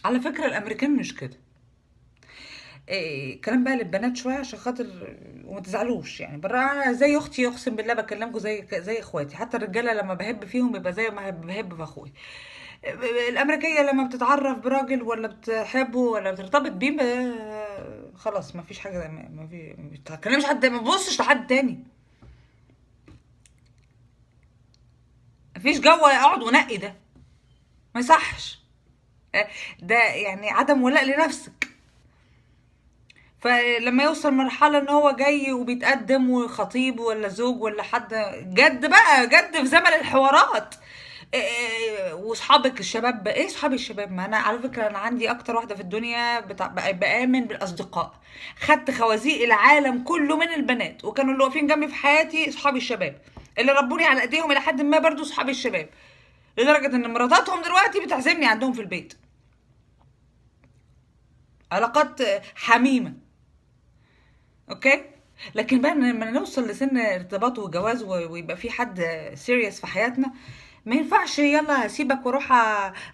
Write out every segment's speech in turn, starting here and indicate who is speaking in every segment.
Speaker 1: على فكرة الامريكان مش كده. كلام بقى للبنات شويه عشان خاطر وما تزعلوش، يعني برا انا زي اختي، اقسم بالله بكلمكم زي اخواتي. حتى الرجاله لما بحب فيهم يبقى زي ما بحب في اخوي. الامريكيه لما بتتعرف براجل ولا بتحبه ولا بترتبط بيه خلاص ما فيش حاجه، ما بتكلمش حد، ما ببصش لحد تاني. ما فيش جو اقعد ونقي ده، ما يصحش. ده يعني عدم ولاء لنفسك. فلما يوصل مرحلة ان هو جاي وبيتقدم وخطيب ولا زوج ولا حد جد، بقى جد في زمن الحوارات. واصحابك الشباب ايه؟ صحابي الشباب، ما انا على فكرة انا عندي اكتر واحدة في الدنيا بآمن بالاصدقاء. خدت خوازيق العالم كله من البنات، وكانوا اللي واقفين جنبي في حياتي صحابي الشباب، اللي ربوني على ايديهم الى حد ما برضو صحابي الشباب. لدرجة ان مراتاتهم دلوقتي بتعزمني عندهم في البيت. علاقات حميمة. اوكي. لكن بقى لما نوصل لسن ارتباط وجواز ويبقى في حد سيريس في حياتنا، ما ينفعش يلا هسيبك واروح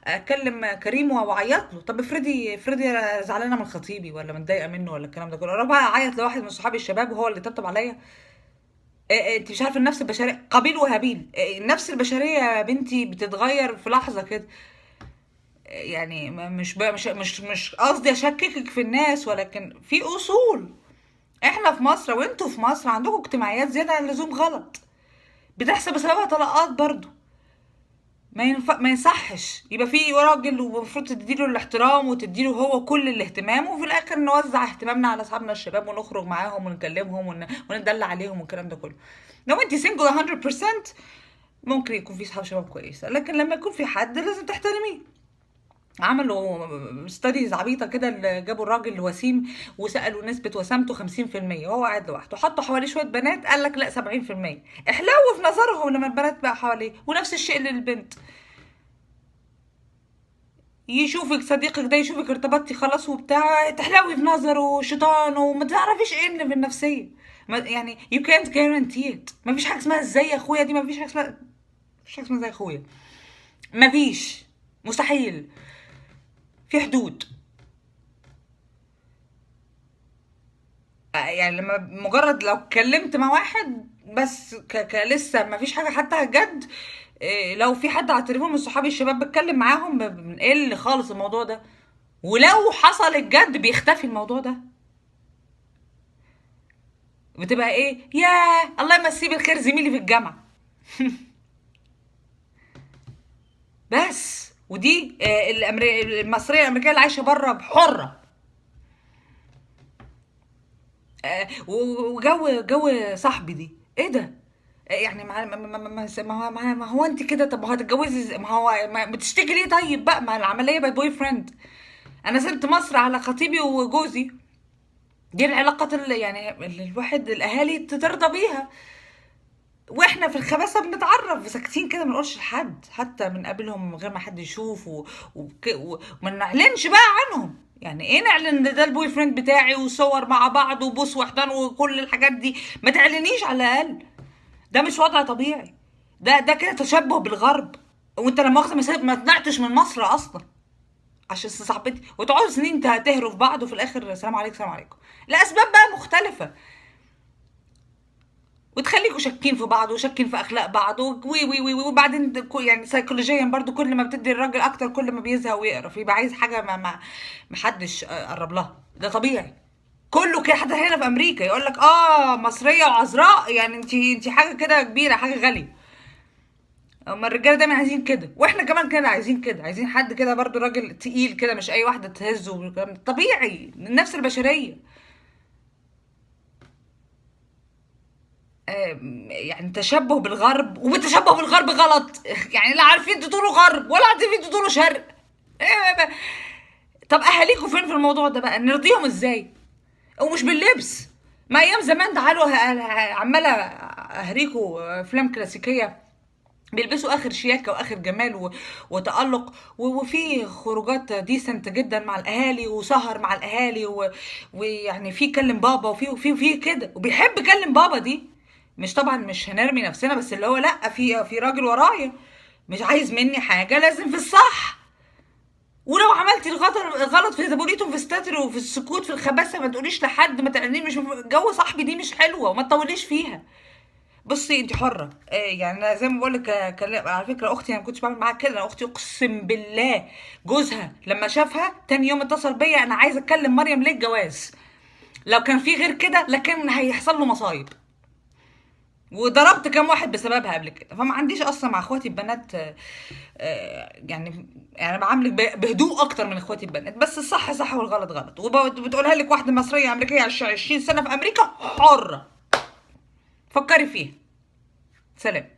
Speaker 1: اكلم كريم واعيط له. طب افرضي أنا زعلانه من خطيبي ولا متضايقه منه ولا الكلام ده كله، اروح بقى اعيط لواحد من صحابي الشباب وهو اللي طبطب عليا؟ انت مش عارفه النفس البشريه قابيل وهابيل. النفس البشريه يا بنتي بتتغير في لحظه كده. يعني مش قصدي اشككك في الناس، ولكن في اصول. احنا في مصر وانتوا في مصر عندكم اجتماعيات زياده عن اللزوم غلط، بتحصل بسببها طلاقات برضو. ما يصحش يبقى في راجل ومفروض تديله الاحترام وتديله هو كل الاهتمام، وفي الاخر نوزع اهتمامنا على اصحابنا الشباب ونخرج معاهم ونكلمهم وندلع عليهم والكلام ده كله. لو انت سنجل 100% ممكن يكون في صحاب شباب كويسه، لكن لما يكون في حد لازم تحترميه. عملوا ستاديز عبيطة كده، اللي جابوا الراجل وسيم وسألوا نسبة وسامته 50%، وهو قاعد لوحده، حطوا حواليه شوية بنات قال لك لا 70%. احلو في نظرهم لما البنات بقى حواليه، ونفس الشيء للبنت. يشوفك صديقك ده يشوفك ارتبطتي خلاص وبتاع، تحلوي في نظره شيطان، وما تعرفيش ايه اللي في النفسية. يعني you can't guarantee it. ما فيش حاجة اسمها زي اخويا دي، ما فيش حاجة اسمها، مفيش حاجة اسمها زي اخويا. ما فيش. مستحيل. في حدود. يعني لما مجرد لو اتكلمت مع واحد بس لسه ما فيش حاجه حتى جد. لو في حد على التليفون من صحابي الشباب بتكلم معاهم بنقل خالص الموضوع ده. ولو حصل الجد بيختفي الموضوع ده. بتبقى ايه؟ يا الله يمسيه بالخير زميلي في الجامعه. بس ودي المصريه الامريكيه اللي عايشه بره حره. وجو صاحبي دي ايه ده؟ يعني ما هو انت كده، طب ما هو هتتجوزي ما هو ما بتشتكي ليه؟ طيب بقى ما العمليه باي بوي فريند. انا سبت مصر على خطيبي وجوزي. دي العلاقات اللي يعني اللي الواحد الاهالي ترضى بيها. واحنا في الخباثه بنتعرف ساكتين كده، ما نقولش لحد حتى بنقابلهم من غير ما حد يشوف وما نعلنش بقى عنهم. يعني ايه نعلن ده البوي فريند بتاعي وصور مع بعض وبوس وحضان وكل الحاجات دي؟ ما تعلنيش على الاقل. ده مش وضع طبيعي. ده كده تشبه بالغرب. وانت لما مؤاخذه ما طلعتش من مصر اصلا عشان صاحبتي، وتقعدوا سنين تهروا في بعض، وفي الاخر سلام عليكم سلام عليكم. الاسباب بقى مختلفه، وتخليكوا شاكين في بعض وشاكين في اخلاق بعض وبعدين يعني سيكولوجيا برضو كل ما بتدي الراجل اكتر كل ما بيزهق ويقرف، يبقى عايز حاجه ما حدش قرب لها. ده طبيعي. كله كده. حتى هنا في امريكا يقول لك مصريه وعذراء، يعني انت حاجه كده كبيره، حاجه غاليه. اما الرجاله دايما عايزين كده، واحنا كمان كده عايزين كده، عايزين حد كده برضو راجل تقيل كده، مش اي واحده تهزه والكلام ده. طبيعي، النفس البشريه. يعني تشبه بالغرب، وبالتشبه بالغرب غلط. يعني لا عارفين تقولوا غرب ولا عارفين تقولوا شرق. إيه، طب اهاليكوا فين في الموضوع ده بقى؟ نرضيهم ازاي؟ ومش باللبس. ما ايام زمان تعالوا عماله اهريكوا افلام كلاسيكيه، بيلبسوا اخر شياكه واخر جمال وتالق وفي خروجات ديسنت جدا مع الاهالي وسهر مع الاهالي ويعني في كلم بابا وفي كده، وبيحب كلم بابا دي. مش طبعا مش هنرمي نفسنا، بس اللي هو لا، في راجل ورايا مش عايز مني حاجه، لازم في الصح. ولو عملت انت الغلط في زبونيتهم، في الستر وفي السكوت، في الخباثه، ما تقوليش لحد، ما تقوليش مش جو صاحبي، دي مش حلوه وما تطوليش فيها. بصي انت حره، يعني انا زي ما بقول لك، على فكره اختي انا ما كنتش بعمل معاها كده. انا اختي اقسم بالله جوزها لما شافها تاني يوم اتصل بيا، انا عايزه اتكلم مريم ليه الجواز، لو كان في غير كده لكن هيحصل له مصايب، وضربت كام واحد بسببها قبل كده. فما عنديش اصلا مع اخواتي البنات يعني انا بعاملك بهدوء اكتر من اخواتي البنات، بس الصح صح والغلط غلط. وبتقولها لك واحده مصريه امريكيه 20 سنه في امريكا، حره، فكري فيها. سلام.